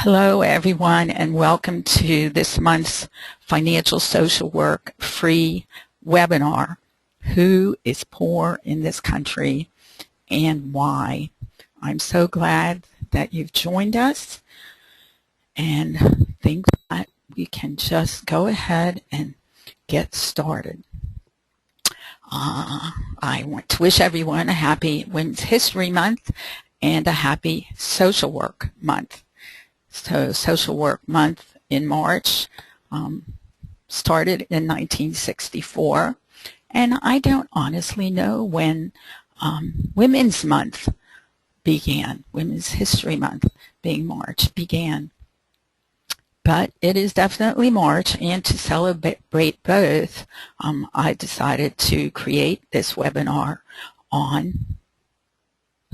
Hello, everyone, and welcome to this month's Financial Social Work free webinar, Who is Poor in this Country and Why? I'm so glad that you've joined us and think that we can just go ahead and get started. I want to wish everyone a happy Women's History Month and a happy Social Work Month. So Social Work Month in March started in 1964, and I don't honestly know when Women's Month began, Women's History Month being March began. But it is definitely March, and to celebrate both, I decided to create this webinar on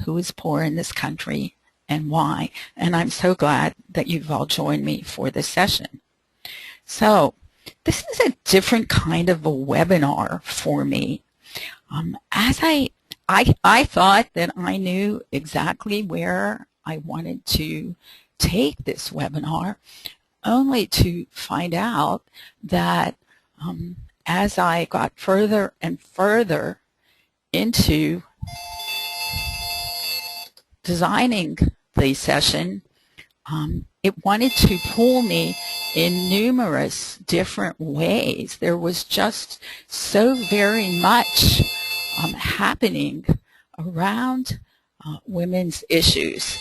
who is poor in this country and why. And I'm so glad that you've all joined me for this session. So this is a different kind of a webinar for me. As I thought that I knew exactly where I wanted to take this webinar, only to find out that as I got further and further into designing the session, it wanted to pull me in numerous different ways. There was just so very much happening around women's issues,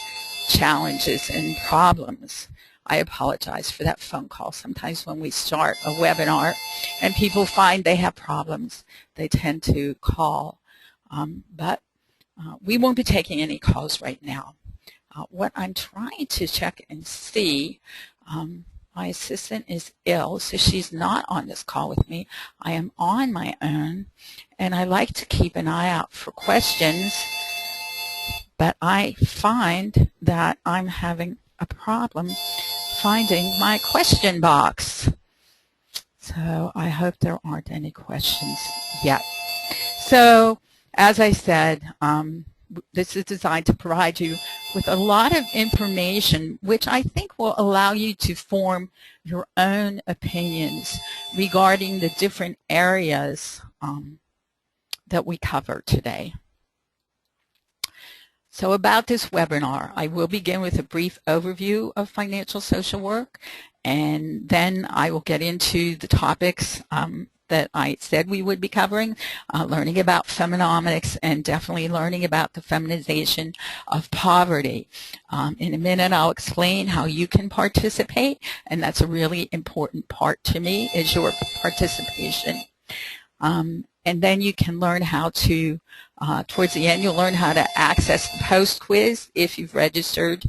challenges, and problems. I apologize for that phone call. Sometimes when we start a webinar and people find they have problems, they tend to call. But we won't be taking any calls right now. What I'm trying to check and see, my assistant is ill, so she's not on this call with me. I am on my own, and I like to keep an eye out for questions, but I find that I'm having a problem finding my question box. So I hope there aren't any questions yet. So as I said, this is designed to provide you with a lot of information which I think will allow you to form your own opinions regarding the different areas that we cover today. So about this webinar, I will begin with a brief overview of financial social work, and then I will get into the topics that I said we would be covering, learning about feminomics and definitely learning about the feminization of poverty. In a minute, I'll explain how you can participate, and that's a really important part to me, is your participation. And then you can learn how to, towards the end, you'll learn how to access the post-quiz if you've registered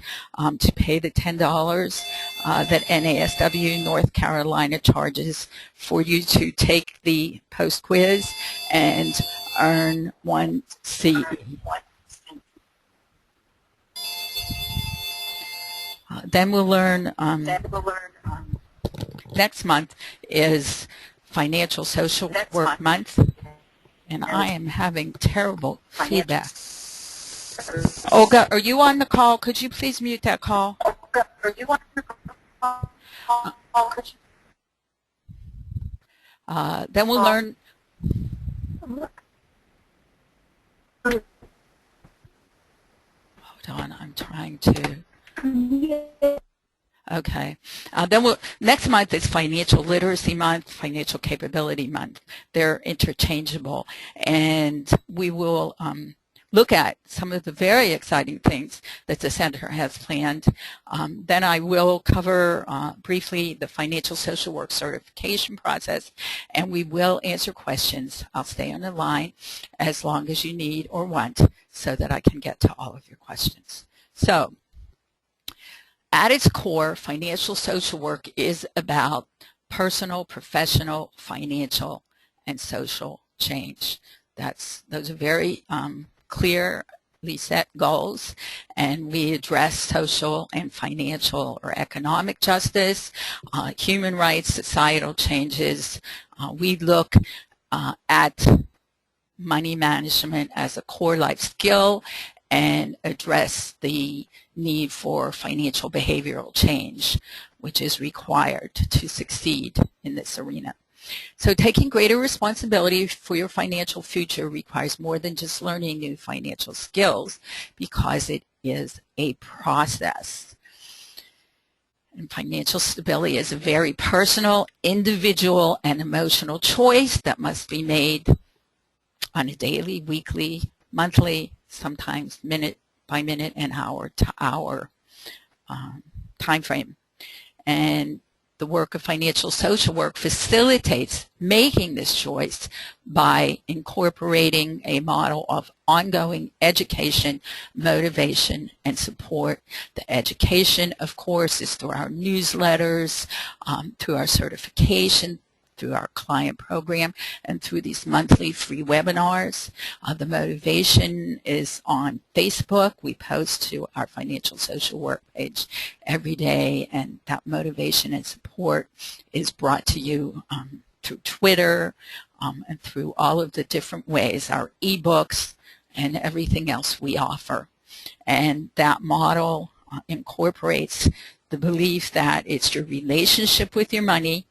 to pay the $10 that NASW North Carolina charges for you to take the post-quiz and earn 1 CE. Then we'll learn, next month is Financial Social Work Month, and I am having terrible feedback. Olga, are you on the call? Could you please mute that call? Olga, are you on the call? Then we'll learn. Hold on, I'm trying to. Okay. Then next month is Financial Literacy Month, Financial Capability Month. They're interchangeable. And we will look at some of the very exciting things that the Center has planned. Then I will cover briefly the Financial Social Work certification process, and we will answer questions. I'll stay on the line as long as you need or want so that I can get to all of your questions. So, at its core, financial social work is about personal, professional, financial, and social change. Those are very clearly set goals, and we address social and financial or economic justice, human rights, societal changes. We look at money management as a core life skill and address the need for financial behavioral change, which is required to succeed in this arena. So taking greater responsibility for your financial future requires more than just learning new financial skills, because it is a process. And financial stability is a very personal, individual, and emotional choice that must be made on a daily, weekly, monthly, sometimes minute by minute and hour to hour time frame. And the work of financial social work facilitates making this choice by incorporating a model of ongoing education, motivation, and support. The education, of course, is through our newsletters, through our certification, through our client program, and through these monthly free webinars. The motivation is on Facebook. We post to our financial social work page every day, and that motivation and support is brought to you through Twitter and through all of the different ways, our ebooks and everything else we offer. And that model incorporates the belief that it's your relationship with your money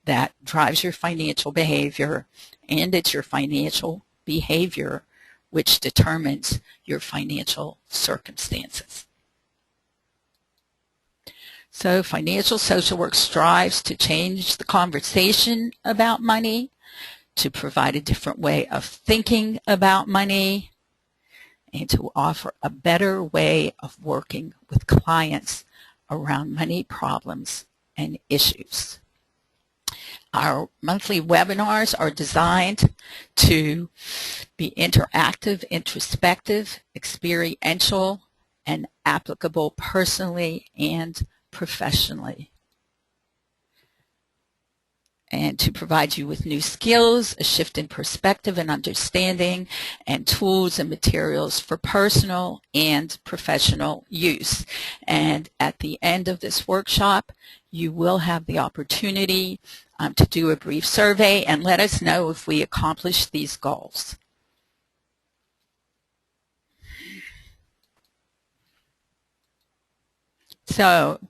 that drives your financial behavior, and it's your financial behavior which determines your financial circumstances. So financial social work strives to change the conversation about money, to provide a different way of thinking about money, and to offer a better way of working with clients around money problems and issues. Our monthly webinars are designed to be interactive, introspective, experiential, and applicable personally and professionally, and to provide you with new skills, a shift in perspective and understanding, and tools and materials for personal and professional use. And at the end of this workshop, you will have the opportunity to do a brief survey and let us know if we accomplished these goals. So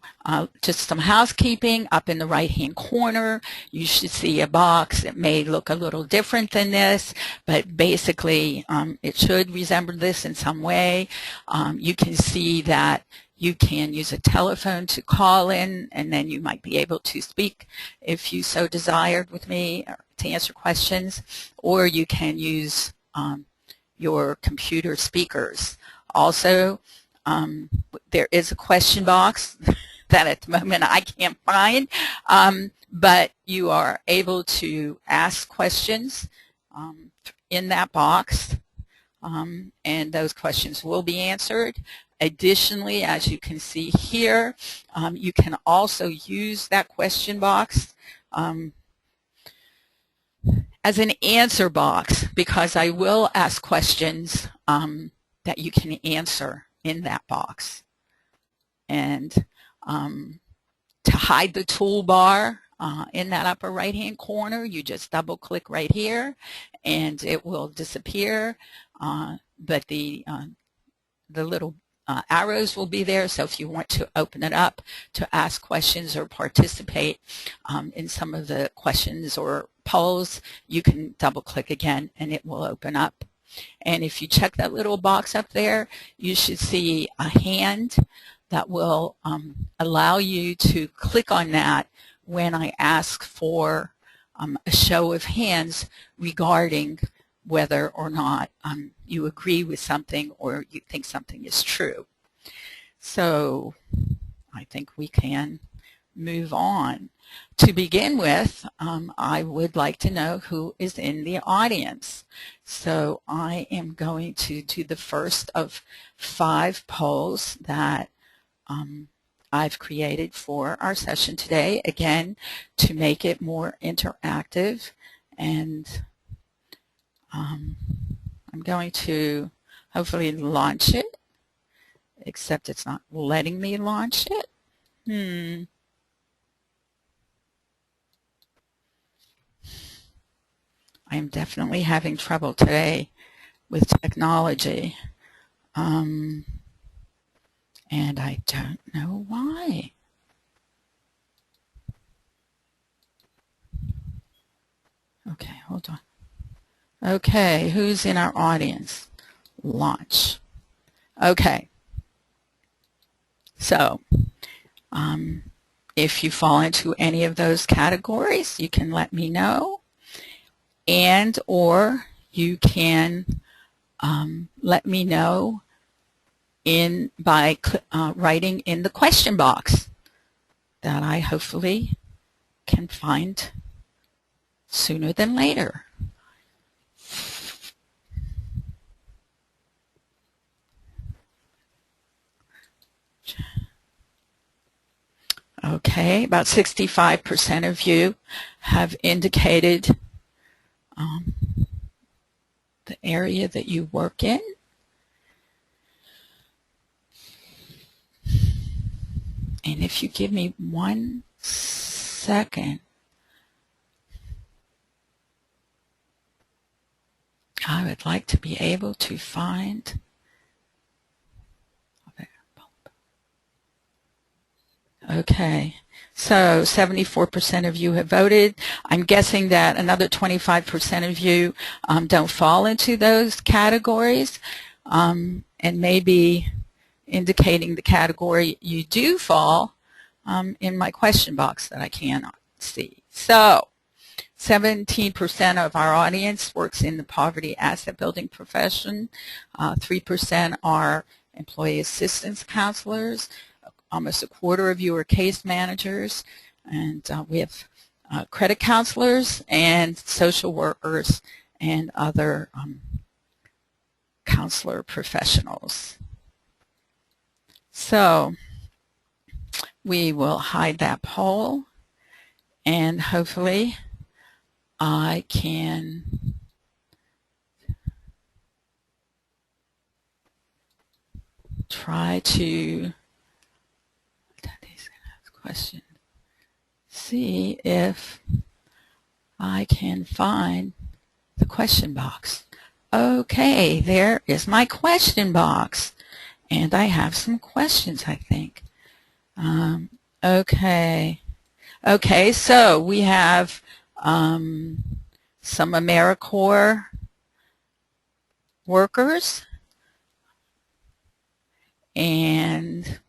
just some housekeeping. Up in the right-hand corner, you should see a box. It may look a little different than this, but basically it should resemble this in some way. You can see that you can use a telephone to call in, and then you might be able to speak if you so desired with me to answer questions, or you can use your computer speakers. Also, there is a question box that at the moment I can't find, but you are able to ask questions in that box, and those questions will be answered. Additionally, as you can see here, you can also use that question box as an answer box, because I will ask questions that you can answer in that box. And to hide the toolbar in that upper right hand corner, you just double click right here and it will disappear, but the little arrows will be there, so if you want to open it up to ask questions or participate in some of the questions or polls, you can double click again and it will open up. And if you check that little box up there, you should see a hand that will allow you to click on that when I ask for a show of hands regarding whether or not you agree with something or you think something is true. So I think we can move on. To begin with, I would like to know who is in the audience. So I am going to do the first of 5 polls that I've created for our session today, again, to make it more interactive. And I'm going to hopefully launch it, except it's not letting me launch it. I am definitely having trouble today with technology. and I don't know why. Okay, hold on. Okay, who's in our audience? Launch. Okay. So, if you fall into any of those categories, you can let me know, and or you can let me know by writing in the question box that I hopefully can find sooner than later. Okay, about 65% of you have indicated the area that you work in. And if you give me 1 second, I would like to be able to find. Okay, so 74% of you have voted. I'm guessing that another 25% of you don't fall into those categories, and maybe indicating the category you do fall in my question box that I cannot see. So 17% of our audience works in the poverty asset building profession. 3% are employee assistance counselors. Almost a quarter of you are case managers. And we have credit counselors and social workers and other counselor professionals. So we will hide that poll, and hopefully I can try to see if I can find the question box. Okay, there is my question box, and I have some questions, I think. Okay, so we have some AmeriCorps workers and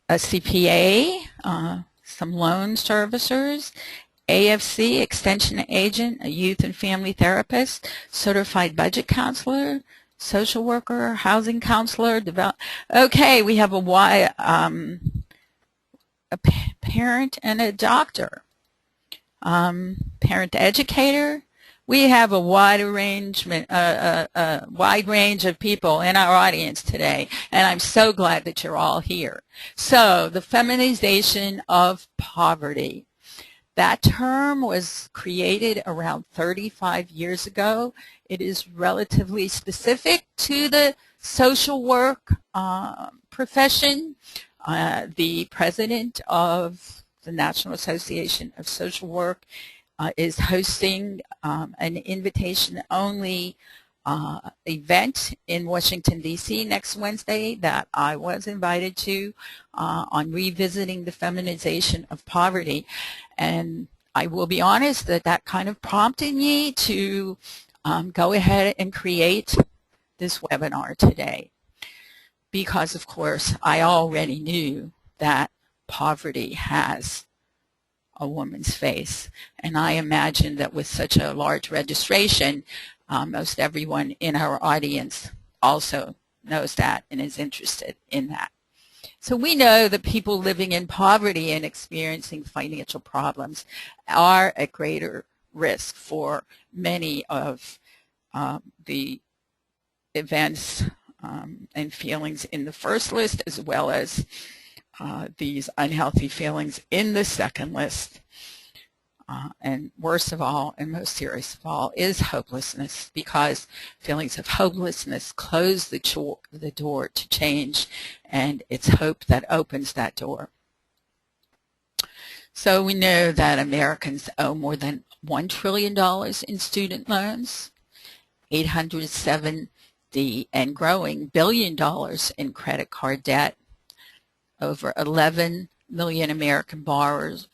a CPA, some loan servicers, AFC, extension agent, a youth and family therapist, certified budget counselor, social worker, housing counselor, okay, we have a parent and a doctor, parent educator. We have a wide range of people in our audience today, and I'm so glad that you're all here. So, the feminization of poverty. That term was created around 35 years ago. It is relatively specific to the social work profession. The president of the National Association of Social Work is hosting an invitation-only event in Washington, D.C. next Wednesday that I was invited to on revisiting the feminization of poverty. And I will be honest that kind of prompted me to go ahead and create this webinar today. Because, of course, I already knew that poverty has a woman's face. And I imagine that with such a large registration, most everyone in our audience also knows that and is interested in that. So we know that people living in poverty and experiencing financial problems are at greater risk for many of the events and feelings in the first list, as well as these unhealthy feelings in the second list. And worst of all, and most serious of all, is hopelessness, because feelings of hopelessness close the door to change, and it's hope that opens that door. So we know that Americans owe more than $1 trillion in student loans, $807 and growing $1 billion in credit card debt. Over 11 million American borrowers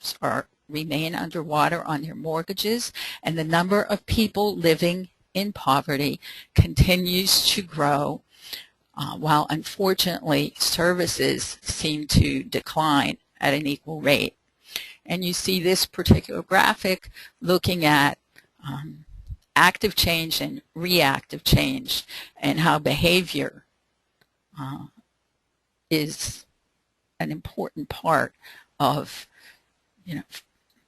remain underwater on their mortgages, and the number of people living in poverty continues to grow, while unfortunately services seem to decline at an equal rate. And you see this particular graphic looking at active change and reactive change, and how behavior is an important part of,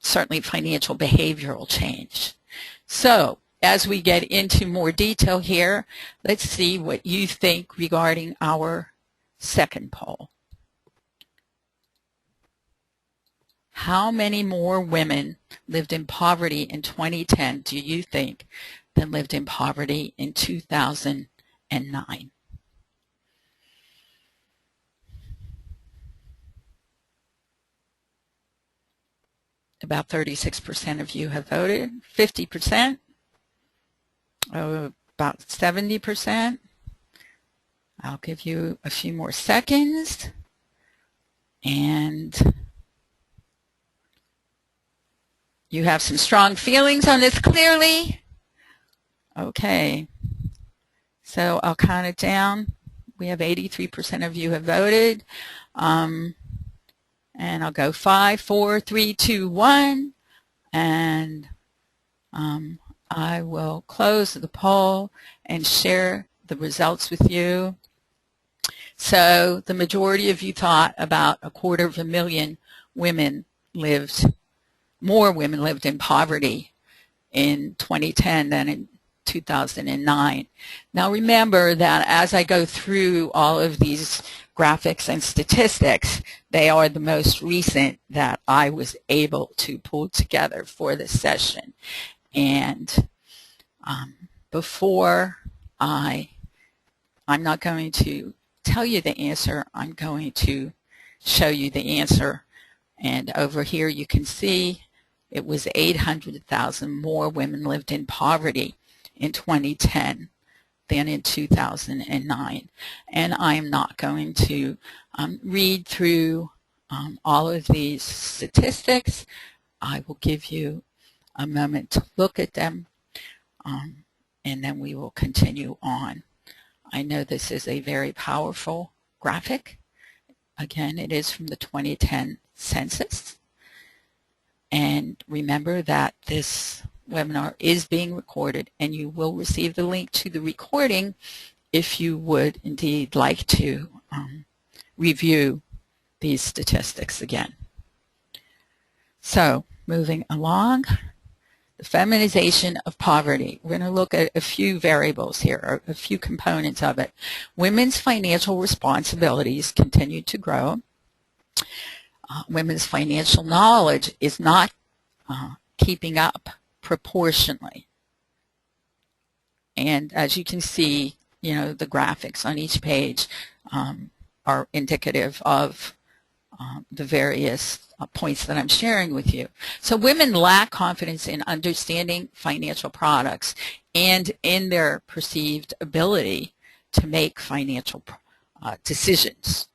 certainly financial behavioral change. So as we get into more detail here, let's see what you think regarding our second poll. How many more women lived in poverty in 2010 do you think than lived in poverty in 2009? About 36% of you have voted. 50%. About 70%. I'll give you a few more seconds. And you have some strong feelings on this clearly. Okay. So I'll count it down. We have 83% of you have voted. And I'll go 5, 4, 3, 2, 1. And I will close the poll and share the results with you. So the majority of you thought about 250,000 women more women lived in poverty in 2010 than in 2009. Now remember that as I go through all of these graphics and statistics, they are the most recent that I was able to pull together for this session. And before I'm not going to tell you the answer, I'm going to show you the answer. And over here you can see it was 800,000 more women lived in poverty in 2010 than in 2009. And I'm not going to read through all of these statistics. I will give you a moment to look at them, and then we will continue on. I know this is a very powerful graphic. Again, it is from the 2010 census. And remember that this webinar is being recorded, and you will receive the link to the recording if you would indeed like to review these statistics again. So moving along, the feminization of poverty. We're going to look at a few variables here, or a few components of it. Women's financial responsibilities continue to grow. Women's financial knowledge is not keeping up proportionally. And as you can see, the graphics on each page are indicative of the various points that I'm sharing with you. So women lack confidence in understanding financial products and in their perceived ability to make financial decisions.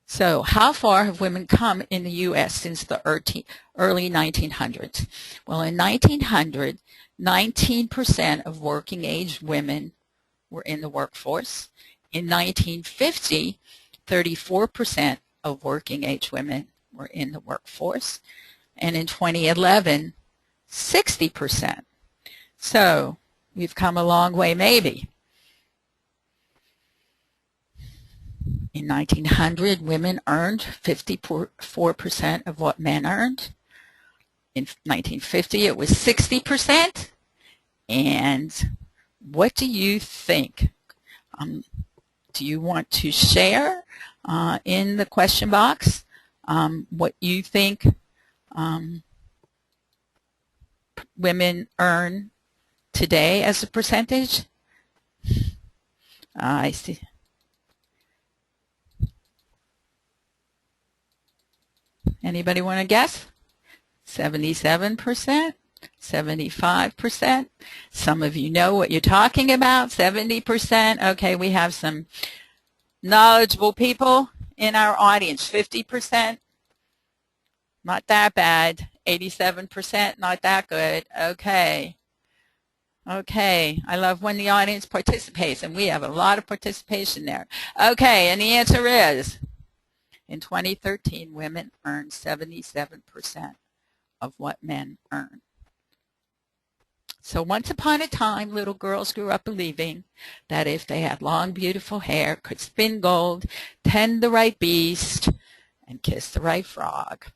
So how far have women come in the U.S. since the early 1900s? Well, in 1900, 19% of working age women were in the workforce. In 1950, 34% of working age women were in the workforce. And in 2011, 60%. So we've come a long way maybe. In 1900, women earned 54% of what men earned. In 1950, it was 60%. And what do you think? Do you want to share in the question box what you think women earn today as a percentage? I see. Anybody want to guess? 77%, 75%. Some of you know what you're talking about, 70%. Okay, we have some knowledgeable people in our audience, 50%. Not that bad. 87%, not that good. Okay. Okay, I love when the audience participates, and we have a lot of participation there. Okay, and the answer is, in 2013, women earned 77% of what men earn. So once upon a time, little girls grew up believing that if they had long, beautiful hair, could spin gold, tend the right beast, and kiss the right frog.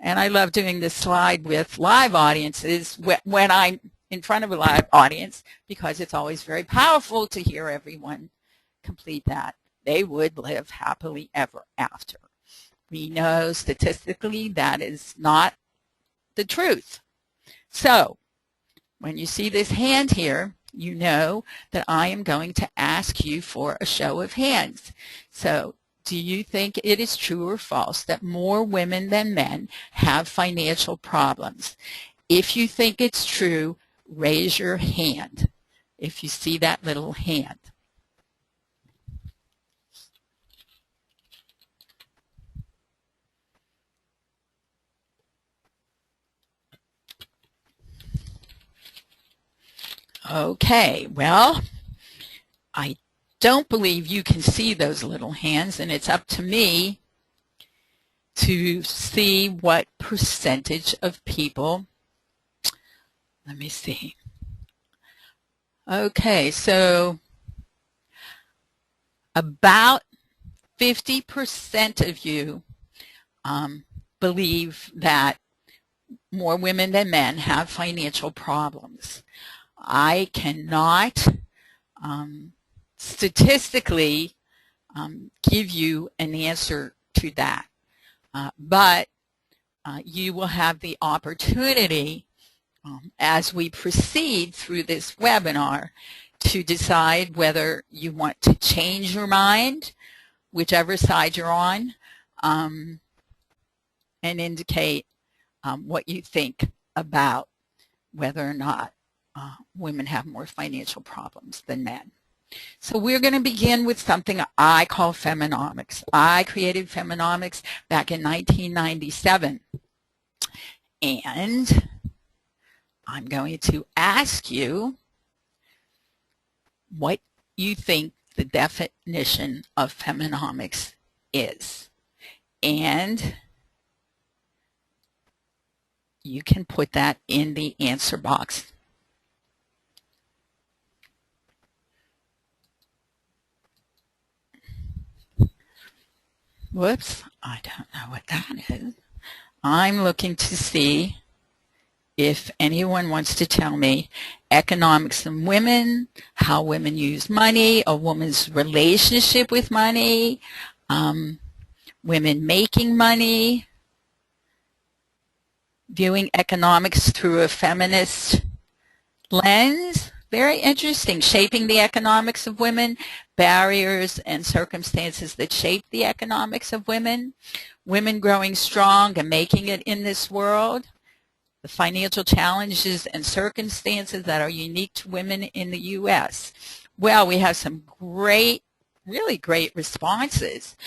And I love doing this slide with live audiences when I'm in front of a live audience, because it's always very powerful to hear everyone complete that. They would live happily ever after. We know statistically that is not the truth. So when you see this hand here, you know that I am going to ask you for a show of hands. So do you think it is true or false that more women than men have financial problems? If you think it's true, raise your hand if you see that little hand. Okay, well, I don't believe you can see those little hands, and it's up to me to see what percentage of people. Let me see. Okay, so about 50% of you believe that more women than men have financial problems. I cannot statistically give you an answer to that, but you will have the opportunity as we proceed through this webinar to decide whether you want to change your mind, whichever side you're on, and indicate what you think about whether or not women have more financial problems than men. So we're going to begin with something I call feminomics. I created feminomics back in 1997. And I'm going to ask you what you think the definition of feminomics is. And you can put that in the answer box. Whoops, I don't know what that is. I'm looking to see if anyone wants to tell me economics and women, how women use money, a woman's relationship with money, women making money, viewing economics through a feminist lens. Very interesting. Shaping the economics of women, barriers and circumstances that shape the economics of women, women growing strong and making it in this world, the financial challenges and circumstances that are unique to women in the U.S. Well, we have some great, really great responses.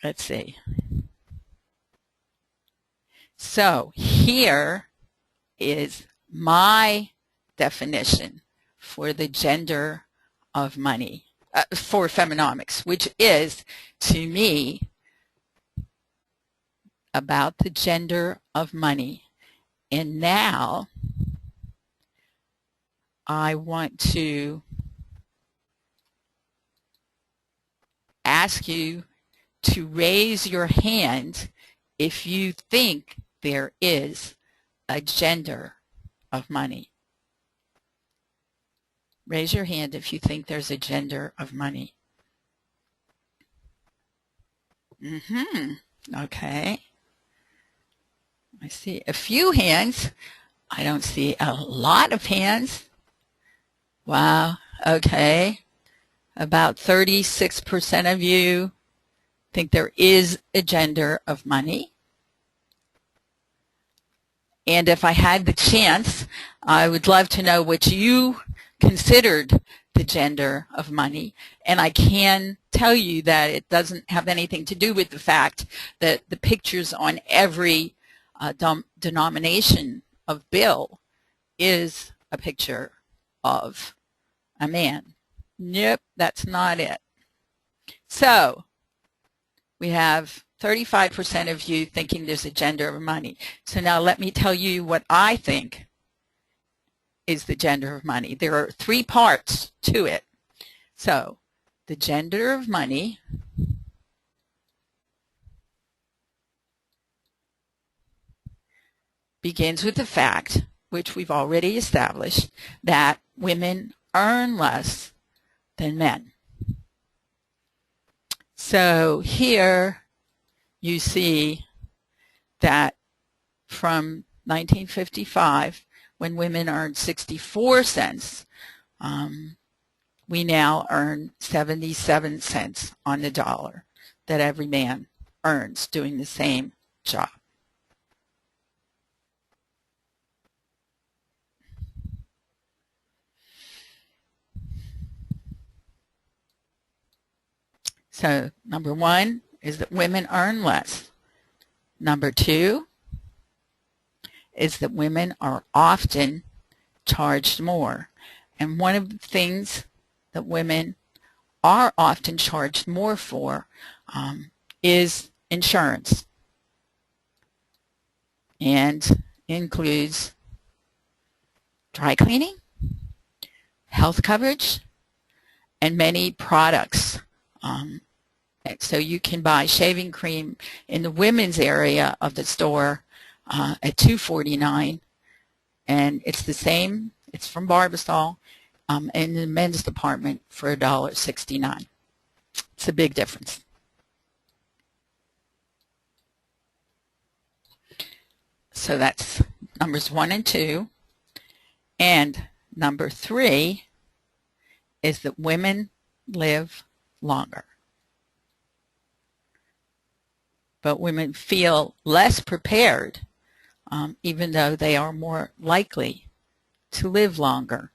Let's see. So here is my definition for the gender of money, for feminomics, which is, to me, about the gender of money. And now I want to ask you to raise your hand if you think there is a gender of money. Raise your hand if you think there's a gender of money. Okay. I see a few hands. I don't see a lot of hands. Wow. Okay. About 36% of you think there is a gender of money. And if I had the chance, I would love to know what you considered the gender of money. And I can tell you that it doesn't have anything to do with the fact that the pictures on every denomination of bill is a picture of a man. Nope, that's not it. So we have 35% of you thinking there's a gender of money. So now let me tell you what I think is the gender of money. There are 3 parts to it. So the gender of money begins with the fact, which we've already established, that women earn less than men. So here you see that from 1955, when women earned 64 cents, we now earn 77 cents on the dollar that every man earns doing the same job. So number 1 is that women earn less. Number 2 is that women are often charged more. And one of the things that women are often charged more for is insurance, and includes dry cleaning, health coverage, and many products. So you can buy shaving cream in the women's area of the store at $2.49, and it's the same. It's from Barbasol, in the men's department for $1.69. It's a big difference. So that's numbers 1 and 2. And number 3 is that women live longer. But women feel less prepared, even though they are more likely to live longer,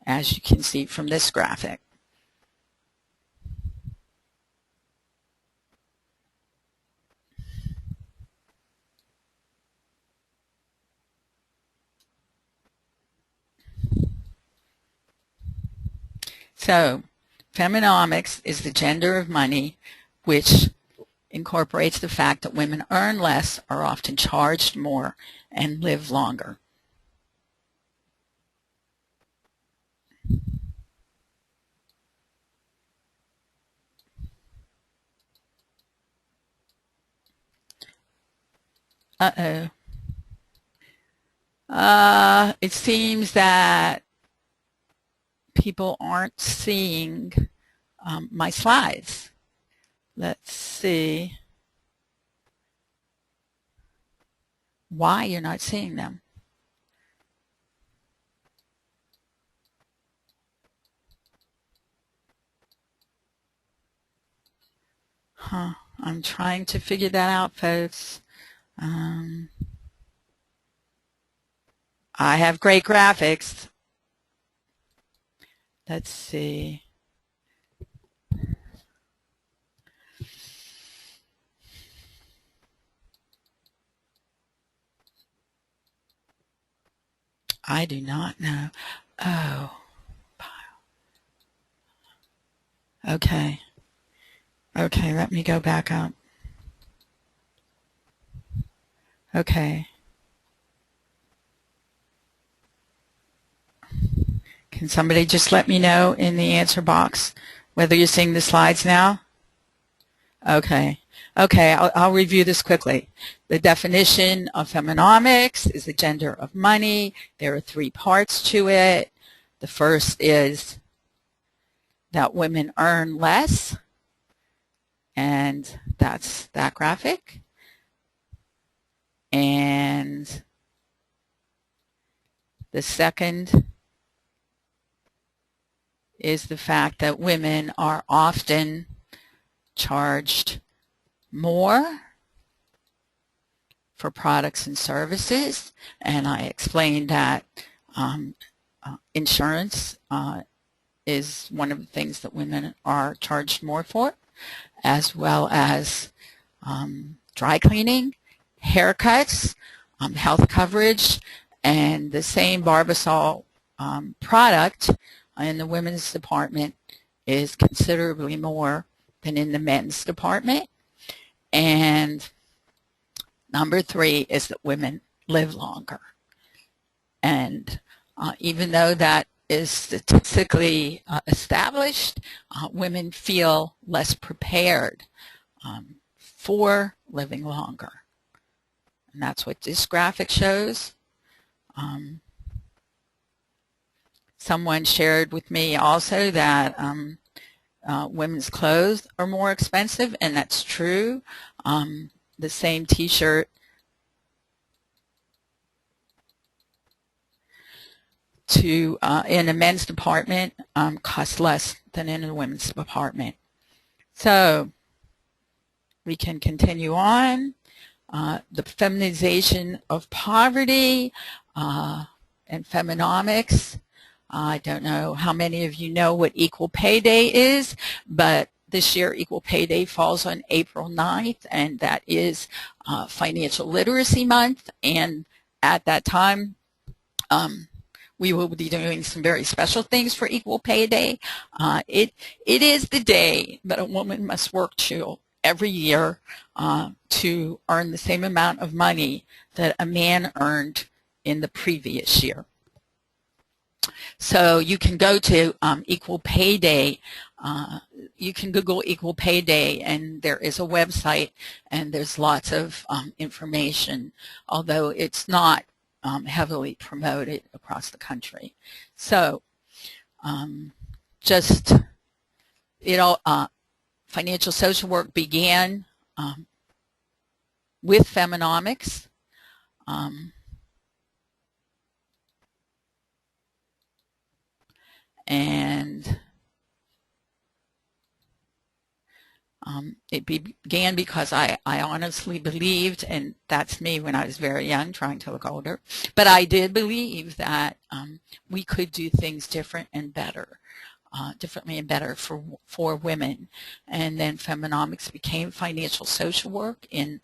as you can see from this graphic. So, feminomics is the gender of money, which incorporates the fact that women earn less, are often charged more, and live longer. It seems that people aren't seeing my slides. Let's see why you're not seeing them. I'm trying to figure that out, folks. I have great graphics. Let's see. I do not know. Oh. Okay. Okay, let me go back up. Okay. Can somebody just let me know in the answer box whether you're seeing the slides now? Okay. Okay, I'll review this quickly. The definition of feminomics is the gender of money. There are 3 parts to it. The first is that women earn less, and that's that graphic. And the second is the fact that women are often charged more for products and services, and I explained that insurance is one of the things that women are charged more for, as well as dry cleaning, haircuts, health coverage, and the same Barbasol product in the women's department is considerably more than in the men's department. And number 3 is that women live longer. And even though that is statistically established, women feel less prepared for living longer. And that's what this graphic shows. Someone shared with me also that women's clothes are more expensive, and that's true. The same t-shirt in a men's department costs less than in a women's department. So we can continue on. The feminization of poverty and feminomics. I don't know how many of you know what Equal Pay Day is, but this year Equal Pay Day falls on April 9th, and that is Financial Literacy Month. And at that time, we will be doing some very special things for Equal Pay Day. It is the day that a woman must work every year to earn the same amount of money that a man earned in the previous year. So you can go to Equal Pay Day. You can Google Equal Pay Day, and there is a website, and there's lots of information, although it's not heavily promoted across the country. So financial social work began with feminomics. And it began because I honestly believed, and that's me when I was very young, trying to look older, but I did believe that we could do things differently and better for women. And then feminomics became financial social work in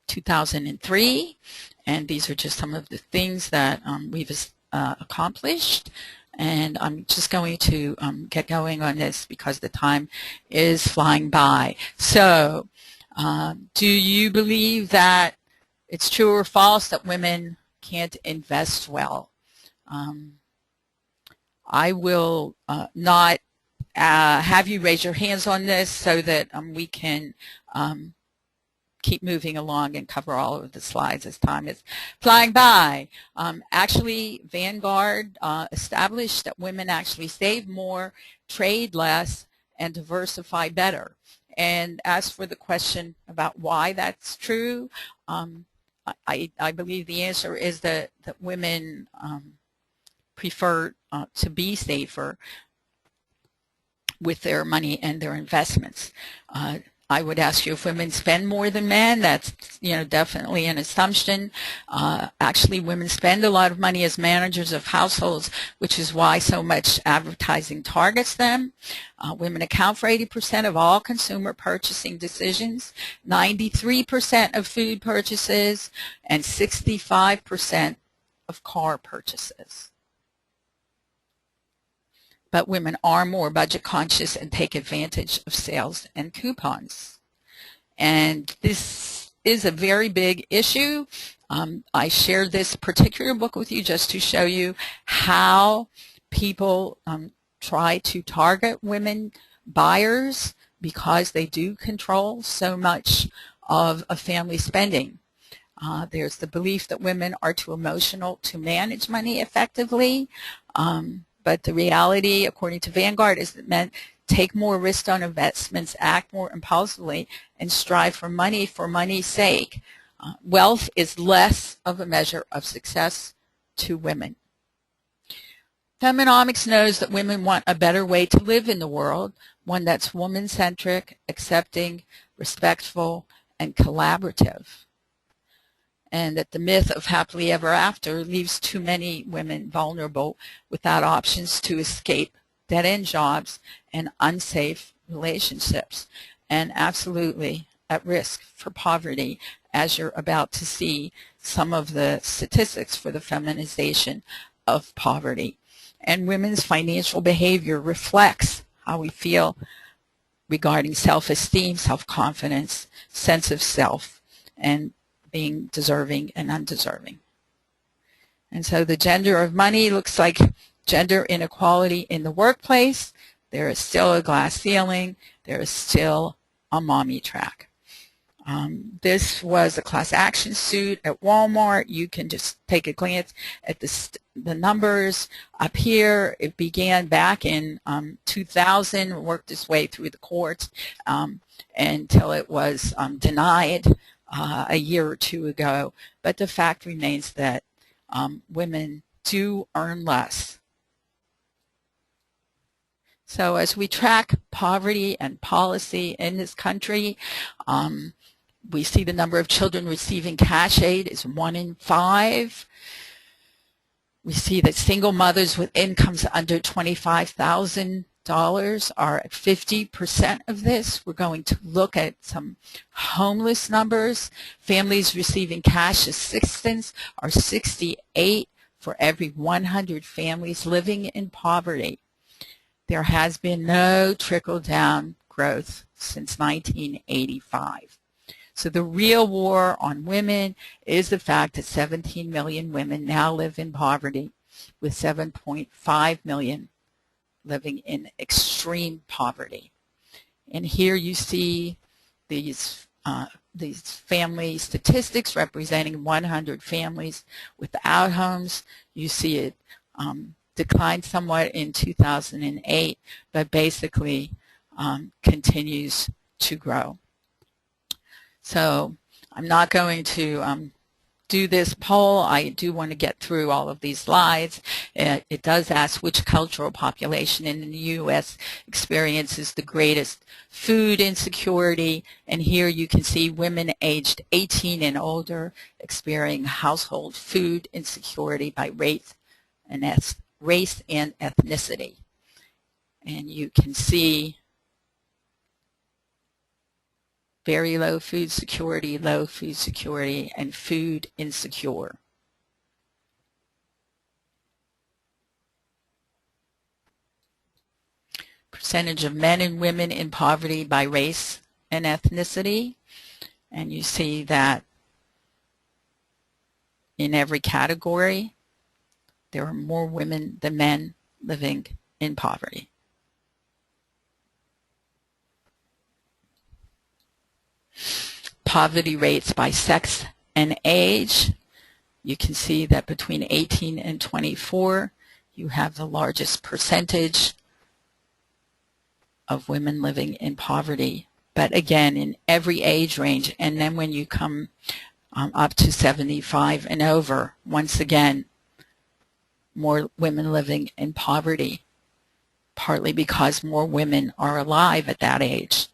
2003, and these are just some of the things that we've accomplished. And I'm just going to get going on this because the time is flying by. So do you believe that it's true or false that women can't invest well? I will not have you raise your hands on this so that we can keep moving along and cover all of the slides as time is flying by. Actually, Vanguard established that women actually save more, trade less, and diversify better. And as for the question about why that's true, I believe the answer is that women prefer to be safer with their money and their investments. I would ask you if women spend more than men. That's definitely an assumption. Actually, women spend a lot of money as managers of households, which is why so much advertising targets them. Women account for 80% of all consumer purchasing decisions, 93% of food purchases, and 65% of car purchases. But women are more budget conscious and take advantage of sales and coupons. And this is a very big issue. I shared this particular book with you just to show you how people try to target women buyers because they do control so much of a family spending. There's the belief that women are too emotional to manage money effectively. But the reality, according to Vanguard, is that men take more risk on investments, act more impulsively, and strive for money's sake. Wealth is less of a measure of success to women. Feminomics knows that women want a better way to live in the world, one that's woman-centric, accepting, respectful, and collaborative. and that the myth of happily ever after leaves too many women vulnerable without options to escape dead-end jobs and unsafe relationships, and absolutely at risk for poverty, as you're about to see some of the statistics for the feminization of poverty. And women's financial behavior reflects how we feel regarding self-esteem, self-confidence, sense of self, and being deserving and undeserving. And so the gender of money looks like gender inequality in the workplace. There is still a glass ceiling. There is still a mommy track. This was a class action suit at Walmart. You can just take a glance at the numbers up here. It began back in 2000, worked its way through the courts until it was denied a year or two ago. But the fact remains that women do earn less. So as we track poverty and policy in this country, we see the number of children receiving cash aid is 1 in 5. We see that single mothers with incomes under $25,000 are at 50% of this. We're going to look at some homeless numbers. Families receiving cash assistance are 68 for every 100 families living in poverty. There has been no trickle-down growth since 1985. So the real war on women is the fact that 17 million women now live in poverty, with 7.5 million living in extreme poverty. And here you see these family statistics representing 100 families without homes. You see it declined somewhat in 2008, but basically continues to grow. So I'm not going to do this poll. I do want to get through all of these slides. It does ask which cultural population in the U.S. experiences the greatest food insecurity. And here you can see women aged 18 and older experiencing household food insecurity by race and ethnicity. And you can see very low food security, and food insecure. Percentage of men and women in poverty by race and ethnicity. And you see that in every category, there are more women than men living in poverty. Poverty rates by sex and age. You can see that between 18 and 24, you have the largest percentage of women living in poverty. But again, in every age range, and then when you come up to 75 and over, once again, more women living in poverty, partly because more women are alive at that age,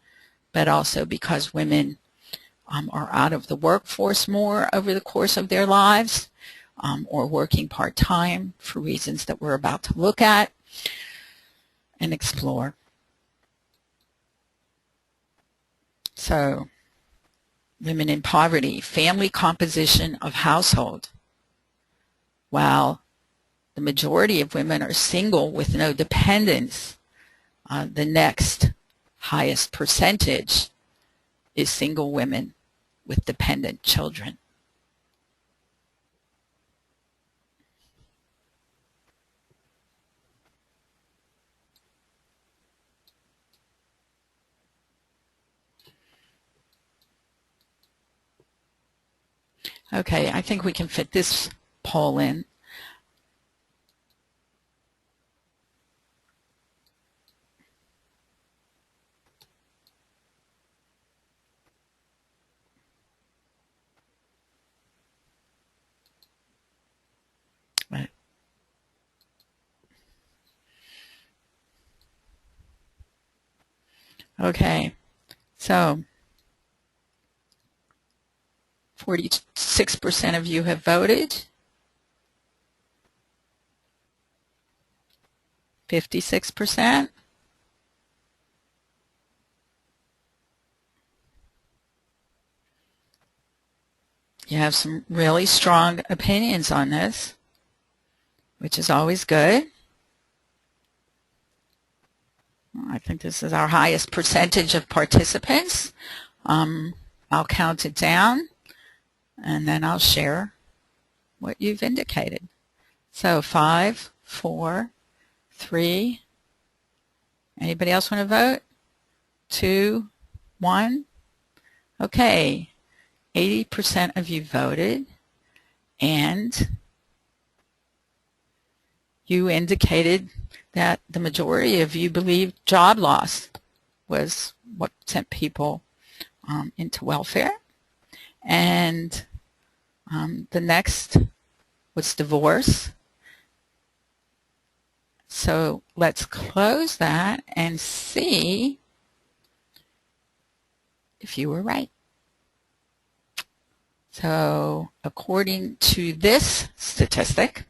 but also because women are out of the workforce more over the course of their lives, or working part-time for reasons that we're about to look at and explore. So, women in poverty, family composition of household. While the majority of women are single with no dependents, the next highest percentage is single women with dependent children. Okay, I think we can fit this poll in. Right. Okay, so 46% of you have voted. 56%. You have some really strong opinions on this, which is always good. I think this is our highest percentage of participants. I'll count it down, and then I'll share what you've indicated. So 5, 4, 3. Anybody else want to vote? 2, 1. Okay, 80% of you voted, and you indicated that the majority of you believed job loss was what sent people into welfare. And the next was divorce. So let's close that and see if you were right. So according to this statistic,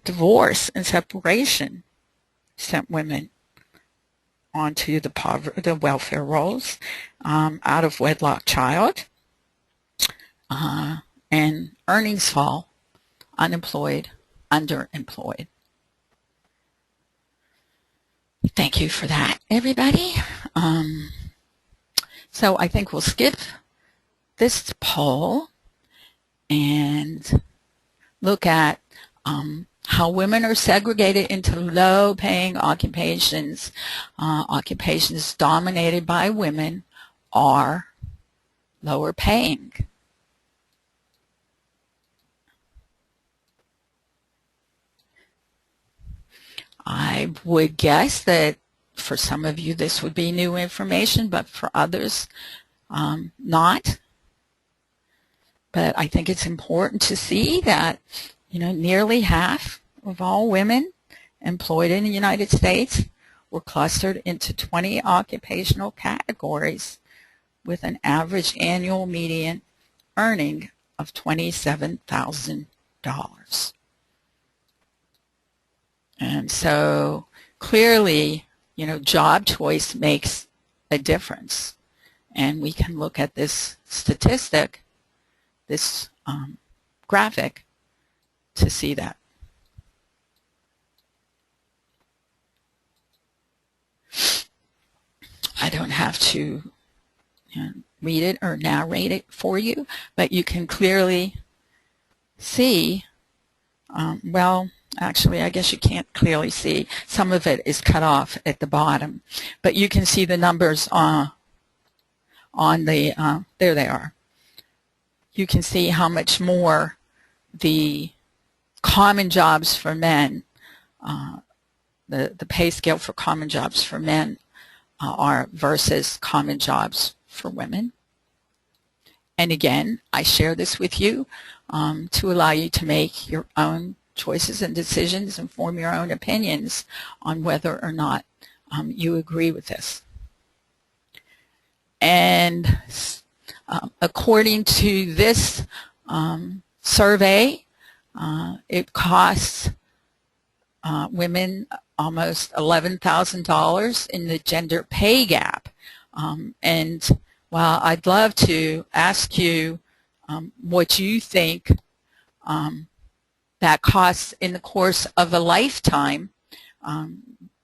divorce and separation sent women onto the welfare rolls, out of wedlock child, and earnings fall, unemployed, underemployed. Thank you for that, everybody. So I think we'll skip this poll and look at how women are segregated into low-paying occupations. Occupations dominated by women are lower paying. I would guess that for some of you this would be new information, but for others not. But I think it's important to see that, you know, nearly half of all women employed in the United States were clustered into 20 occupational categories with an average annual median earning of $27,000. And so clearly, you know, job choice makes a difference. And we can look at this statistic, this graphic, to see that. I don't have to read it or narrate it for you, but you can clearly see, well, actually, I guess you can't clearly see. Some of it is cut off at the bottom, but you can see the numbers on the, there they are. You can see how much more the common jobs for men, the pay scale for common jobs for men are versus common jobs for women. And again, I share this with you to allow you to make your own choices and decisions and form your own opinions on whether or not you agree with this. And according to this survey, it costs women almost $11,000 in the gender pay gap. And while I'd love to ask you what you think that costs in the course of a lifetime,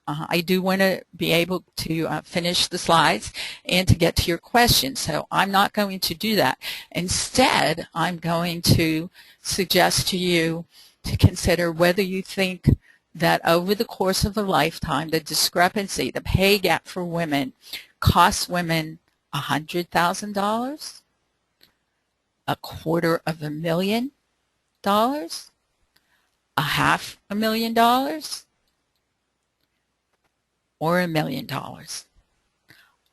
I do want to be able to finish the slides and to get to your questions. So I'm not going to do that. Instead, I'm going to suggest to you to consider whether you think that over the course of a lifetime, the discrepancy, the pay gap for women costs women $100,000, $250,000, $500,000, or $1 million.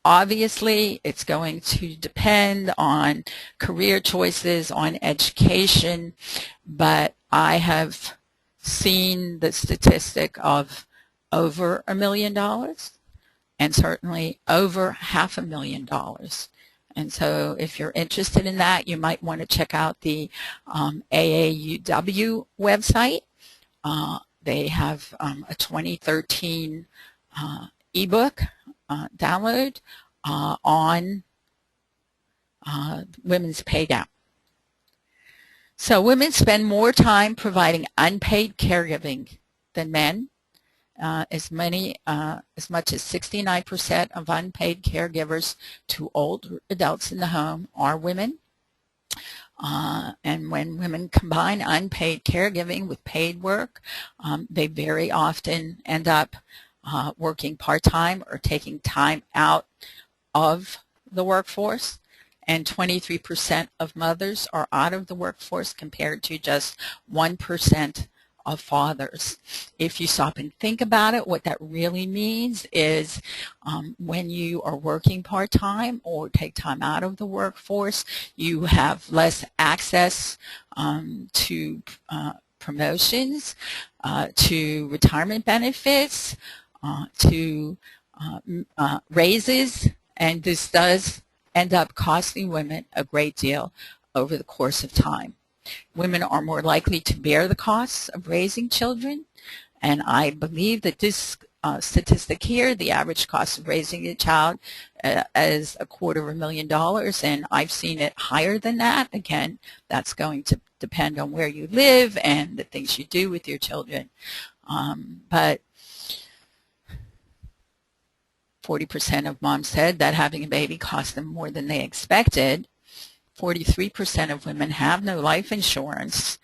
Obviously, it's going to depend on career choices, on education, but I have seen the statistic of over $1 million and certainly over $500,000. And so if you're interested in that, you might want to check out the AAUW website. They have a 2013 ebook download on women's pay gap. So women spend more time providing unpaid caregiving than men. As much as 69% of unpaid caregivers to older adults in the home are women. And when women combine unpaid caregiving with paid work, they very often end up working part-time or taking time out of the workforce. And 23% of mothers are out of the workforce compared to just 1% of fathers. If you stop and think about it, what that really means is when you are working part-time or take time out of the workforce, you have less access to promotions, to retirement benefits, to raises, and this does end up costing women a great deal over the course of time. Women are more likely to bear the costs of raising children, and I believe that this statistic here, the average cost of raising a child is $250,000, and I've seen it higher than that. Again, that's going to depend on where you live and the things you do with your children. But 40% of moms said that having a baby cost them more than they expected. 43% of women have no life insurance,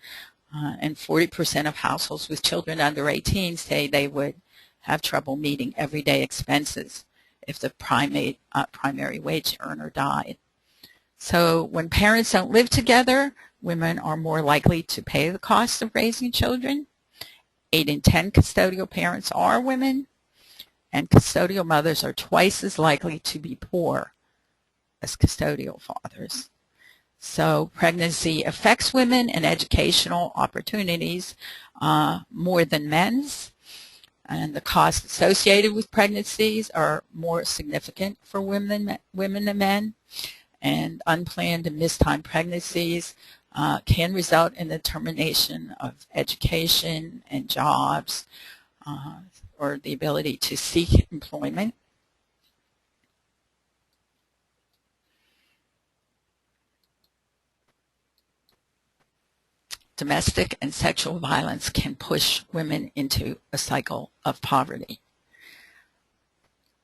and 40% of households with children under 18 say they would have trouble meeting everyday expenses if the primary wage earner died. So when parents don't live together, women are more likely to pay the cost of raising children. 8 in 10 custodial parents are women, and custodial mothers are twice as likely to be poor as custodial fathers. So pregnancy affects women and educational opportunities more than men's, and the costs associated with pregnancies are more significant for women than men, and unplanned and mistimed pregnancies can result in the termination of education and jobs or the ability to seek employment. Domestic and sexual violence can push women into a cycle of poverty.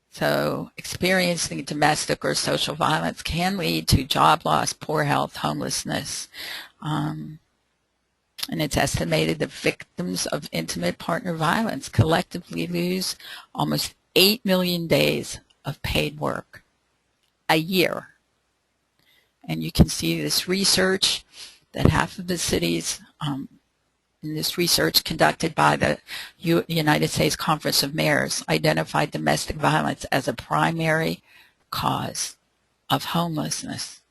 So experiencing domestic or social violence can lead to job loss, poor health, homelessness, and it's estimated that victims of intimate partner violence collectively lose almost 8 million days of paid work a year. And you can see this research that half of the cities in this research conducted by the United States Conference of Mayors identified domestic violence as a primary cause of homelessness.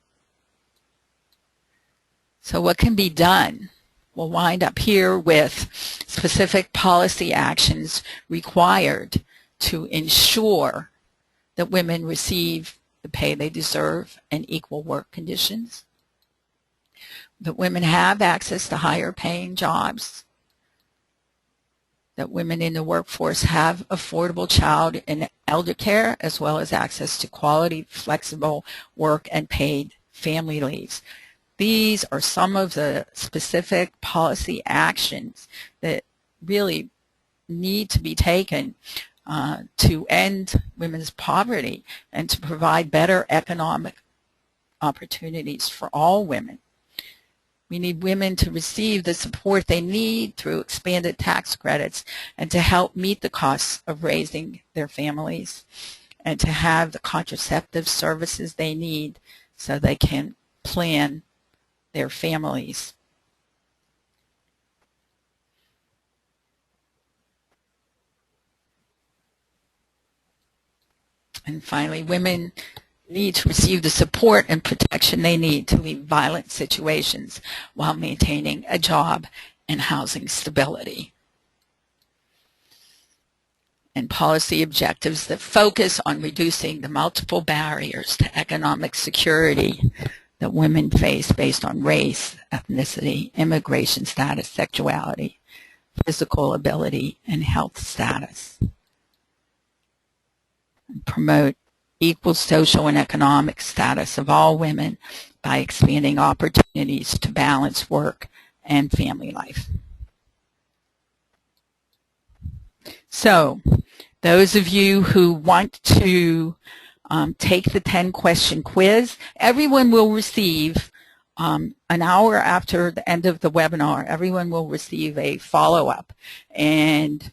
So what can be done? We'll wind up here with specific policy actions required to ensure that women receive the pay they deserve and equal work conditions, that women have access to higher paying jobs, that women in the workforce have affordable child and elder care, as well as access to quality, flexible work and paid family leaves. These are some of the specific policy actions that really need to be taken to end women's poverty and to provide better economic opportunities for all women. We need women to receive the support they need through expanded tax credits and to help meet the costs of raising their families and to have the contraceptive services they need so they can plan their families. And finally, women need to receive the support and protection they need to leave violent situations while maintaining a job and housing stability. and policy objectives that focus on reducing the multiple barriers to economic security that women face based on race, ethnicity, immigration status, sexuality, physical ability, and health status. And promote equal social and economic status of all women by expanding opportunities to balance work and family life. So, those of you who want to take the 10-question quiz, everyone will receive an hour after the end of the webinar, everyone will receive a follow-up. And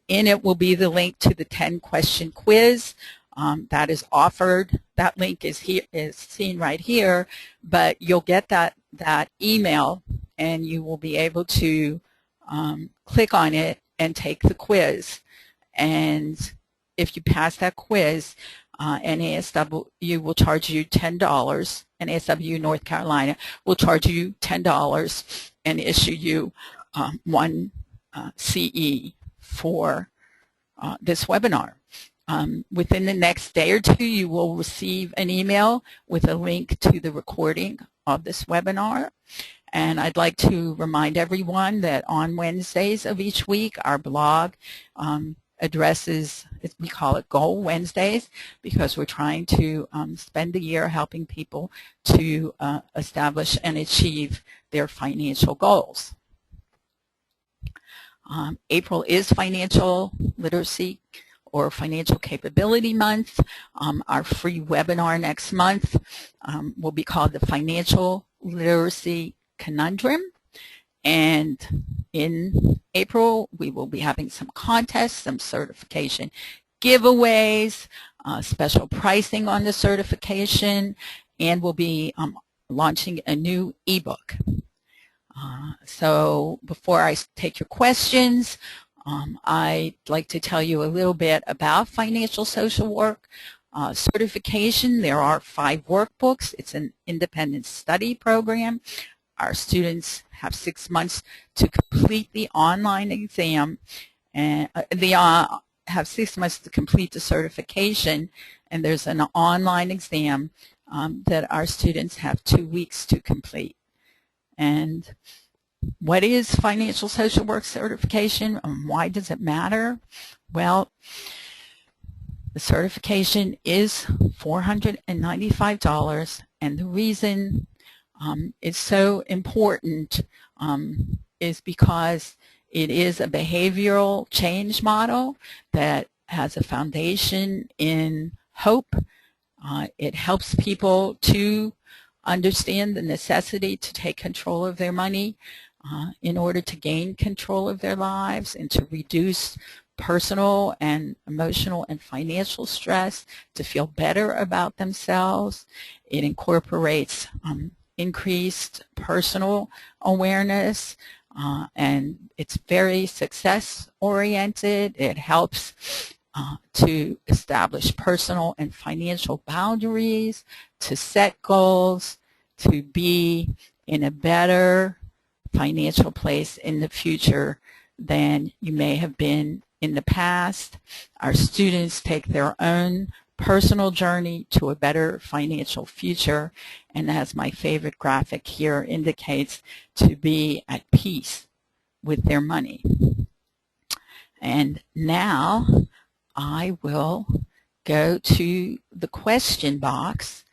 in it will be the link to the 10-question quiz that is offered. That link is seen right here, but you'll get that email and you will be able to click on it and take the quiz. And if you pass that quiz, NASW will charge you $10. NASW North Carolina will charge you $10 and issue you one CE for this webinar. Within the next day or two, you will receive an email with a link to the recording of this webinar. And I'd like to remind everyone that on Wednesdays of each week, our blog addresses, we call it Goal Wednesdays, because we're trying to spend the year helping people to establish and achieve their financial goals. April is Financial Literacy or Financial Capability Month. Our free webinar next month will be called the Financial Literacy Conundrum. And in April, we will be having some contests, some certification giveaways, special pricing on the certification, and we'll be launching a new ebook. So before I take your questions, I'd like to tell you a little bit about financial social work certification. There are 5 workbooks. It's an independent study program. Our students have 6 months to complete the online exam, and they have 6 months to complete the certification, and there's an online exam that our students have 2 weeks to complete. And what is financial social work certification and why does it matter? Well, the certification is $495, and the reason it's so important is because it is a behavioral change model that has a foundation in hope. It helps people to understand the necessity to take control of their money in order to gain control of their lives and to reduce personal and emotional and financial stress, to feel better about themselves. It incorporates increased personal awareness, and it's very success-oriented. It helps to establish personal and financial boundaries, to set goals, to be in a better financial place in the future than you may have been in the past. Our students take their own personal journey to a better financial future, and as my favorite graphic here indicates, to be at peace with their money. And now I will go to the question box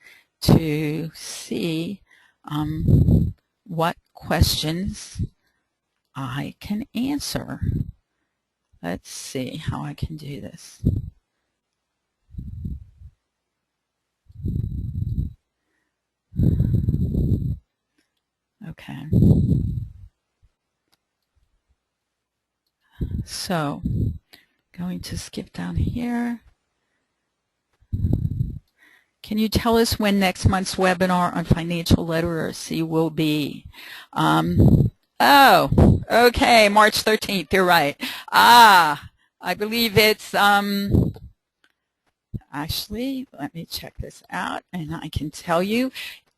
to see what questions I can answer. Let's see how I can do this. Okay. So, going to skip down here. Can you tell us when next month's webinar on financial literacy will be? Oh, okay, March 13th, you're right. I believe it's, actually, let me check this out, and I can tell you.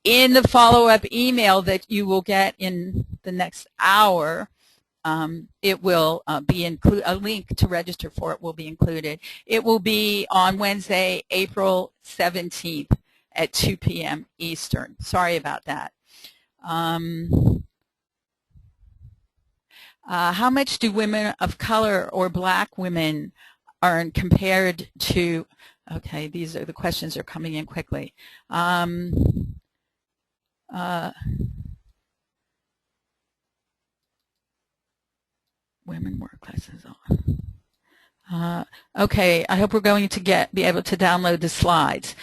In the follow-up email that you will get in the next hour, it will be a link to register for it will be included. It will be on Wednesday, April 17th at 2 p.m. Eastern. Sorry about that. How much do women of color or black women earn compared to, okay, these are the questions that are coming in quickly. Women work classes on. Okay, I hope we're going to be able to download the slides.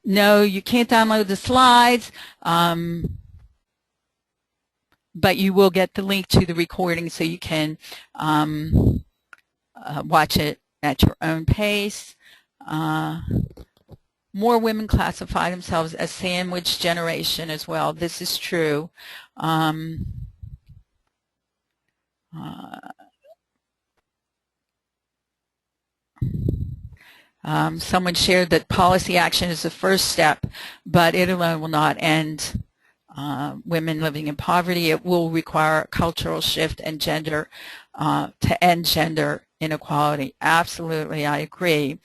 No, you can't download the slides, but you will get the link to the recording so you can watch it at your own pace. More women classify themselves as sandwich generation as well. This is true. Someone shared that policy action is the first step, but it alone will not end women living in poverty. It will require a cultural shift and gender to end gender inequality. Absolutely, I agree.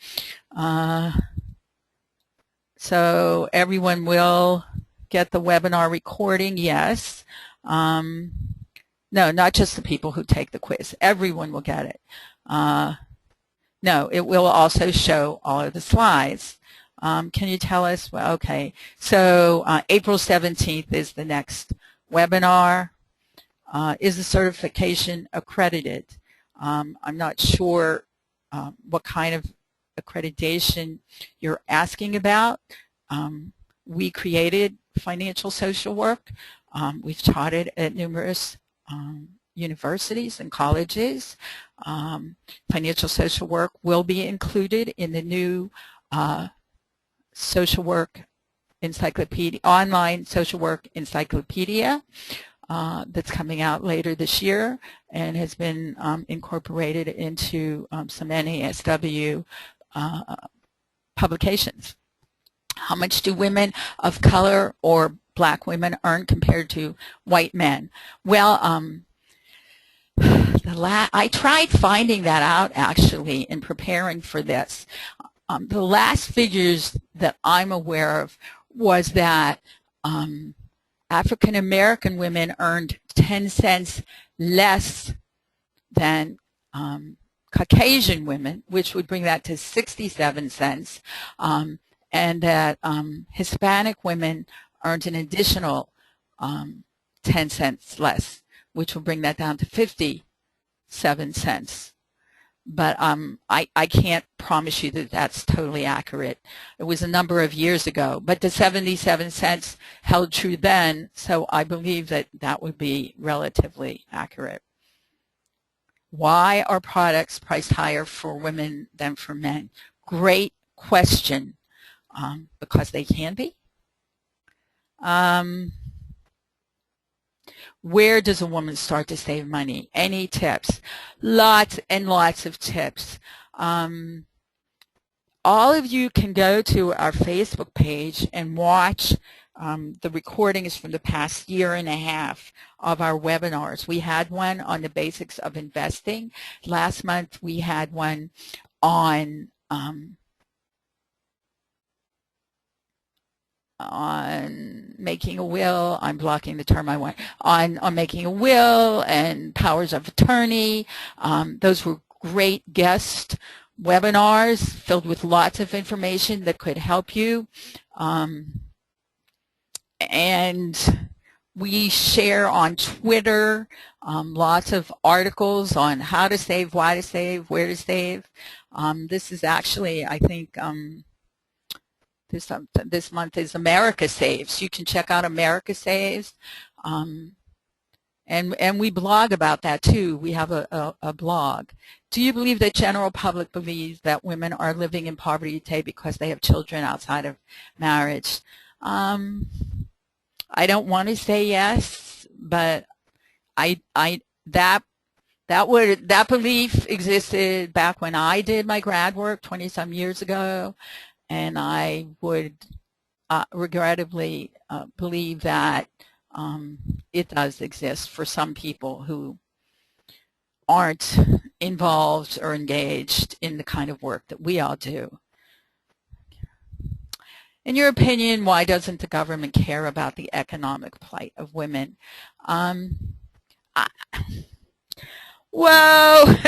So everyone will get the webinar recording, yes. No, not just the people who take the quiz. Everyone will get it. No, it will also show all of the slides. Can you tell us? Well, okay. So April 17th is the next webinar. Is the certification accredited? I'm not sure what kind of accreditation you're asking about. We created financial social work. We've taught it at numerous universities and colleges. Financial social work will be included in the new social work encyclopedia, online social work encyclopedia that's coming out later this year and has been incorporated into some NASW publications. How much do women of color or black women earn compared to white men? Well, I tried finding that out actually in preparing for this. The last figures that I'm aware of was that African American women earned 10 cents less than Caucasian women, which would bring that to 67 cents, and that Hispanic women earned an additional 10 cents less, which will bring that down to 57 cents. But I can't promise you that that's totally accurate. It was a number of years ago, but the 77 cents held true then, so I believe that that would be relatively accurate. Why are products priced higher for women than for men? Great question. Because they can be. Where does a woman start to save money? Any tips? Lots and lots of tips. All of you can go to our Facebook page and watch the recordings from the past year and a half of our webinars. We had one on the basics of investing. Last month we had one on making a will. I'm blocking the term I want. On making a will and powers of attorney. Those were great guest webinars filled with lots of information that could help you. And we share on Twitter lots of articles on how to save, why to save, where to save. This is actually, I think, this month is America Saves. You can check out America Saves. And we blog about that too. We have a blog. Do you believe that general public believes that women are living in poverty today because they have children outside of marriage? I don't want to say yes, but that belief existed back when I did my grad work 20-some years ago, and I would regrettably believe that it does exist for some people who aren't involved or engaged in the kind of work that we all do. In your opinion, why doesn't the government care about the economic plight of women? I, well,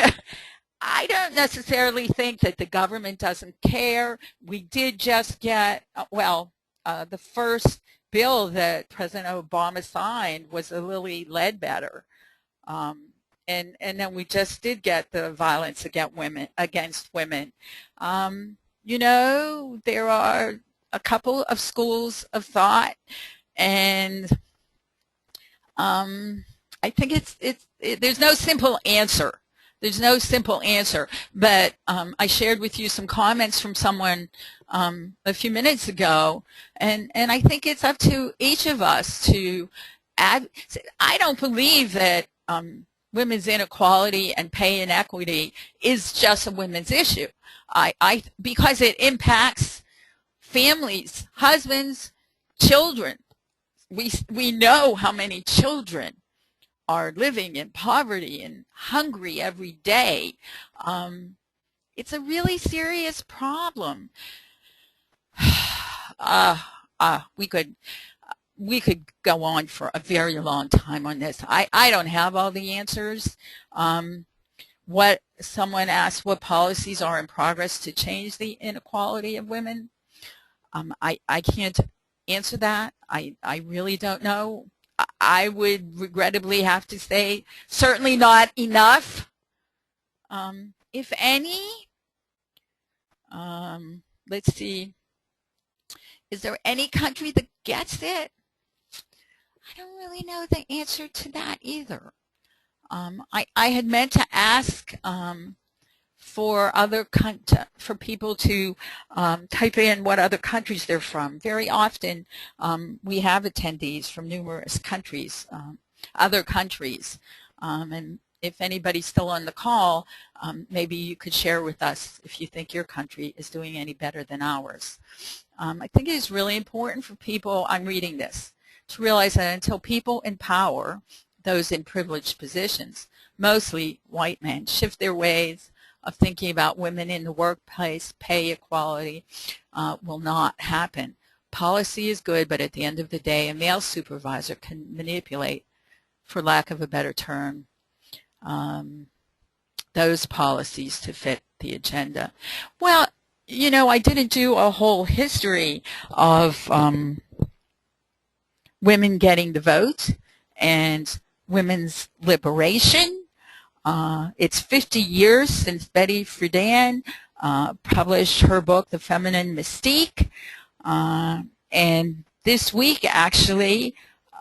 I don't necessarily think that the government doesn't care. We did just get, the first bill that President Obama signed was a Lilly Ledbetter. And then we just did get the violence against women. You know, there are a couple of schools of thought, and I think there's no simple answer. There's no simple answer, but I shared with you some comments from someone a few minutes ago, and I think it's up to each of us to add. I don't believe that women's inequality and pay inequity is just a women's issue. Because it impacts families, husbands, children. We know how many children are living in poverty and hungry every day. It's a really serious problem. We could go on for a very long time on this. I don't have all the answers. What someone asked, what policies are in progress to change the inequality of women? I can't answer that. I really don't know. I would regrettably have to say certainly not enough, if any. Let's see. Is there any country that gets it? I don't really know the answer to that either. I had meant to ask for people to type in what other countries they're from. Very often we have attendees from numerous countries, other countries. And if anybody's still on the call, maybe you could share with us if you think your country is doing any better than ours. I think it is really important for people, I'm reading this, to realize that until people in power, those in privileged positions, mostly white men, shift their ways of thinking about women in the workplace, pay equality will not happen. Policy is good, but at the end of the day, a male supervisor can manipulate, for lack of a better term, those policies to fit the agenda. Well, you know, I didn't do a whole history of women getting the vote and women's liberation. It's 50 years since Betty Friedan published her book, The Feminine Mystique. And this week, actually,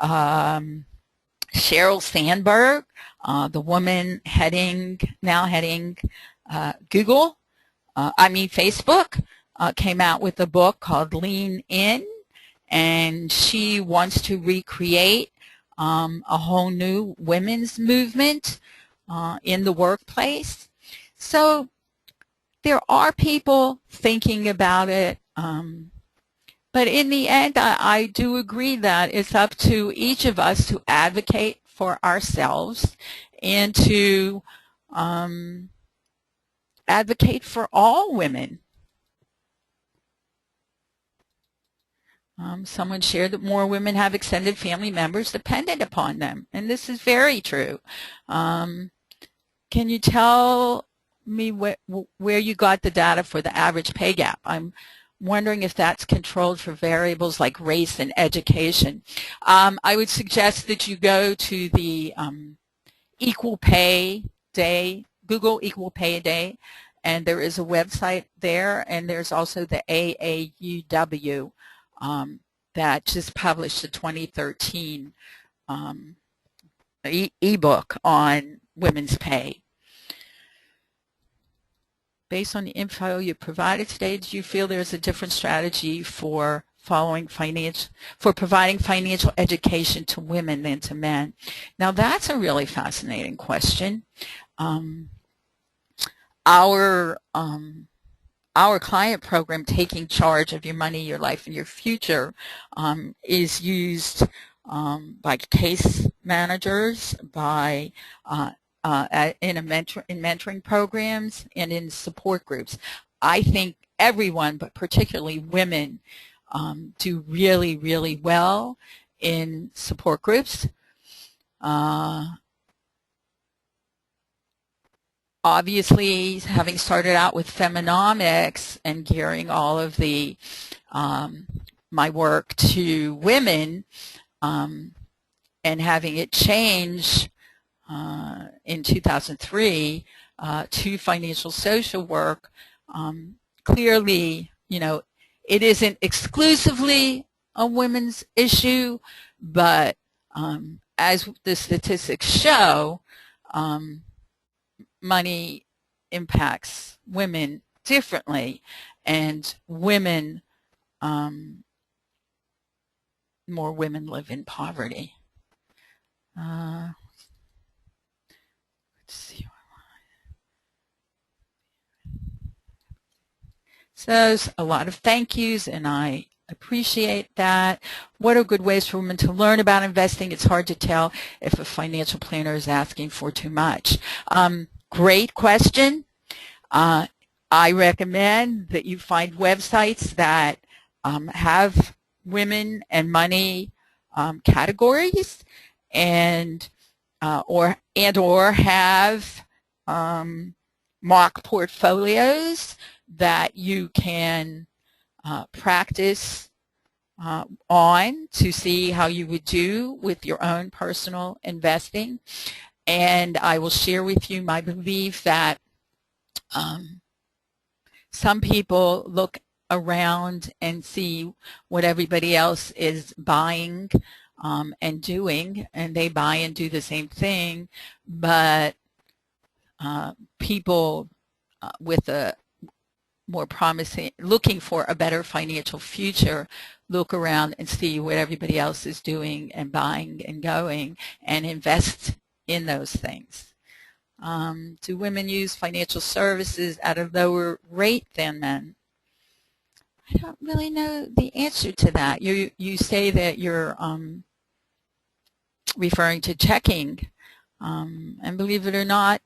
Sheryl Sandberg, the woman now heading Facebook, came out with a book called Lean In, and she wants to recreate a whole new women's movement in the workplace. So there are people thinking about it, but in the end, I do agree that it's up to each of us to advocate for ourselves and to advocate for all women. Someone shared that more women have extended family members dependent upon them, and this is very true. Can you tell me where you got the data for the average pay gap? I'm wondering if that's controlled for variables like race and education. I would suggest that you go to the Equal Pay Day, Google Equal Pay Day, and there is a website there, and there's also the AAUW that just published a 2013 ebook on women's pay. Based on the info you provided today, do you feel there's a different strategy for providing financial education to women than to men? Now that's a really fascinating question. Our client program, Taking Charge of Your Money, Your Life, and Your Future, is used by case managers, by in mentoring programs and in support groups. I think everyone, but particularly women, do really, really well in support groups. Obviously, having started out with feminomics and gearing all of the my work to women, and having it change in 2003 to financial social work, clearly, it isn't exclusively a women's issue, but as the statistics show, money impacts women differently, and more women live in poverty. Let's see. So a lot of thank yous, and I appreciate that. What are good ways for women to learn about investing? It's hard to tell if a financial planner is asking for too much. Great question. I recommend that you find websites that have women and money categories, and or have mock portfolios that you can practice on to see how you would do with your own personal investing. And I will share with you my belief that some people look around and see what everybody else is buying and doing, and they buy and do the same thing, but people with a more promising, looking for a better financial future, look around and see what everybody else is doing and buying and going, and invest in those things. Do women use financial services at a lower rate than men? I don't really know the answer to that. You say that you're referring to checking, and believe it or not,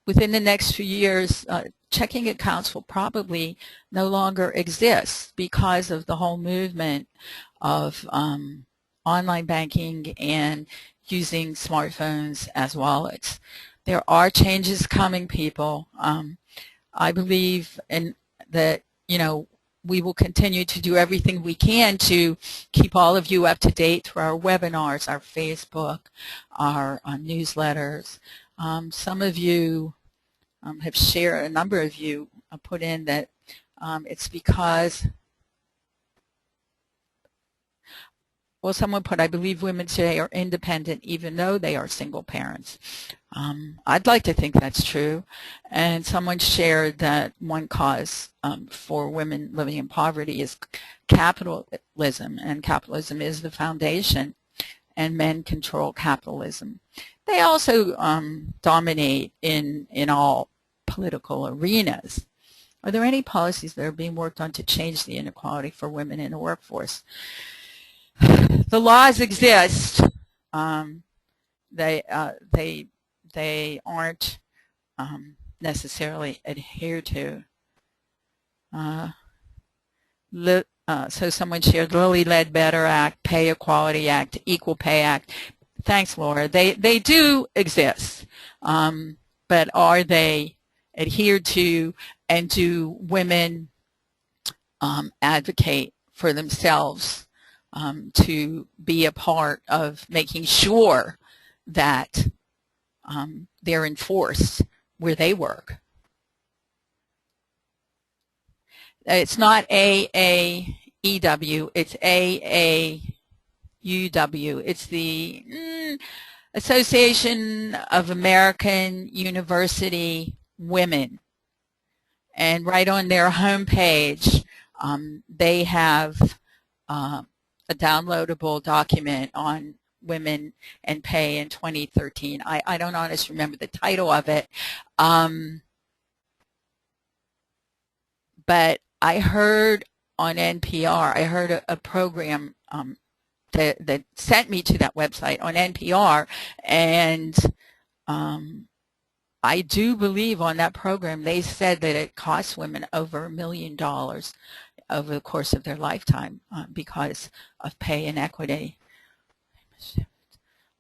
within the next few years, checking accounts will probably no longer exist because of the whole movement of online banking and using smartphones as wallets. There are changes coming, people. I believe that we will continue to do everything we can to keep all of you up to date through our webinars, our Facebook, our newsletters. Some of you have shared, a number of you put in that it's because, well, someone put, I believe women today are independent even though they are single parents. I'd like to think that's true. And someone shared that one cause for women living in poverty is capitalism, and capitalism is the foundation, and men control capitalism. They also dominate in all political arenas. Are there any policies that are being worked on to change the inequality for women in the workforce? The laws exist. They aren't necessarily adhered to. So someone shared Lilly Ledbetter Act, Pay Equality Act, Equal Pay Act. Thanks, Laura. They do exist, but are they adhered to, and do women advocate for themselves to be a part of making sure that they're enforced where they work? It's not AAEW, it's AAUW. It's the Association of American University Women. And right on their homepage, they have a downloadable document on women and pay in 2013. I don't honestly remember the title of it, but I heard on NPR, I heard a program that sent me to that website on NPR, and I do believe on that program they said that it costs women over $1 million over the course of their lifetime because of pay inequity.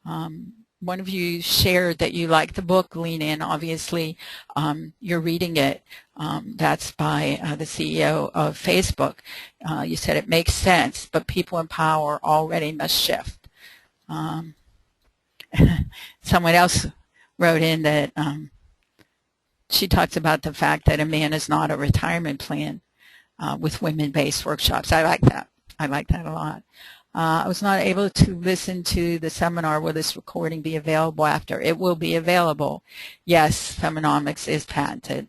One of you shared that you like the book Lean In. Obviously, you're reading it. That's by the CEO of Facebook. You said it makes sense, but people in power already must shift. Someone else wrote in that she talks about the fact that a man is not a retirement plan with women-based workshops. I like that. I like that a lot. I was not able to listen to the seminar. Will this recording be available after? It will be available. Yes, Feminomics is patented.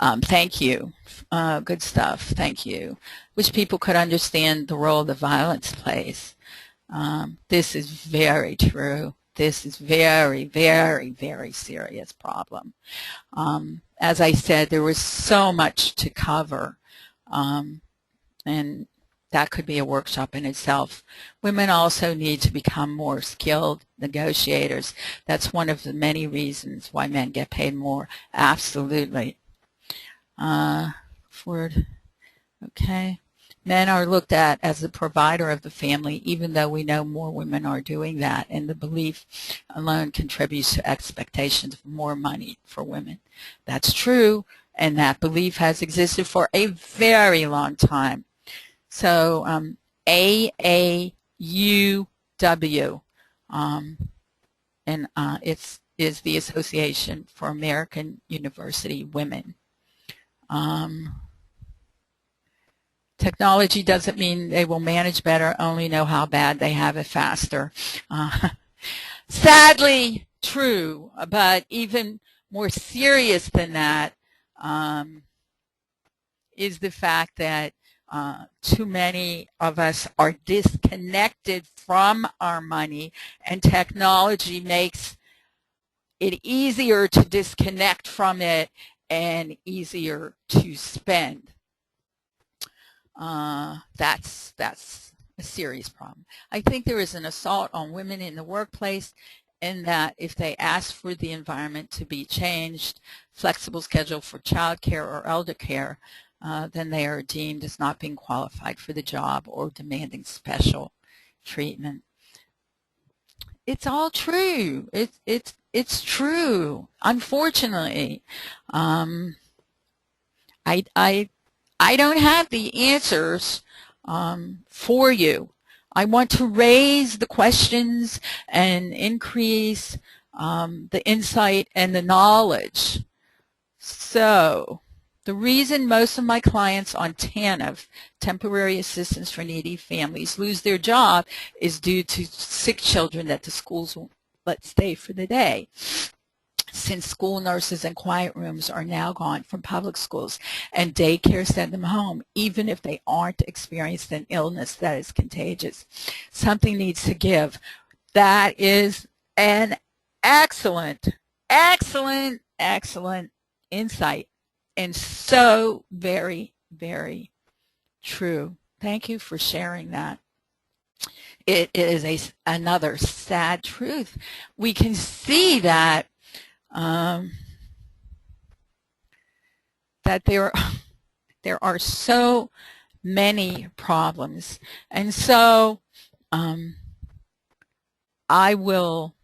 Thank you. Good stuff. Thank you. Wish people could understand the role the violence plays. This is very true. This is very, very, very serious problem. As I said, there was so much to cover, and that could be a workshop in itself. Women also need to become more skilled negotiators. That's one of the many reasons why men get paid more. Absolutely. Forward. Okay. Men are looked at as the provider of the family, even though we know more women are doing that, and the belief alone contributes to expectations of more money for women. That's true, and that belief has existed for a very long time. So AAUW, and it is the Association for American University Women. Technology doesn't mean they will manage better, only know how bad they have it faster. Sadly true, but even more serious than that is the fact that too many of us are disconnected from our money, and technology makes it easier to disconnect from it and easier to spend. That's a serious problem. I think there is an assault on women in the workplace, in that if they ask for the environment to be changed, flexible schedule for child care or elder care, then they are deemed as not being qualified for the job or demanding special treatment. It's all true. It's true. Unfortunately, I don't have the answers for you. I want to raise the questions and increase the insight and the knowledge. So the reason most of my clients on TANF, Temporary Assistance for Needy Families, lose their job is due to sick children that the schools won't let stay for the day, since school nurses and quiet rooms are now gone from public schools, and daycare send them home even if they aren't experiencing an illness that is contagious. Something needs to give. That is an excellent, excellent, excellent insight, and so very, very true. Thank you for sharing that. It is another sad truth. We can see that that there are so many problems, and so I will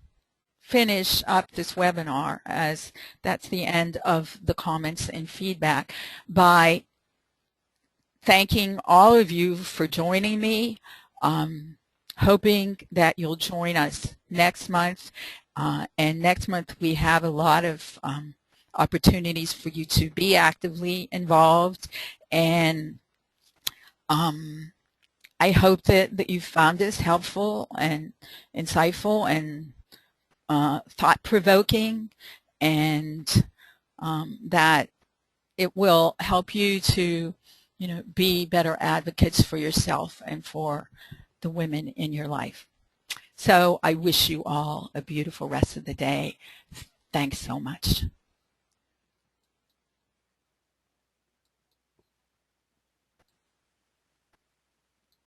finish up this webinar, as that's the end of the comments and feedback, by thanking all of you for joining me, hoping that you'll join us next month. And next month we have a lot of opportunities for you to be actively involved, and I hope that you found this helpful and insightful and thought-provoking, and that it will help you to, be better advocates for yourself and for the women in your life. So I wish you all a beautiful rest of the day. Thanks so much.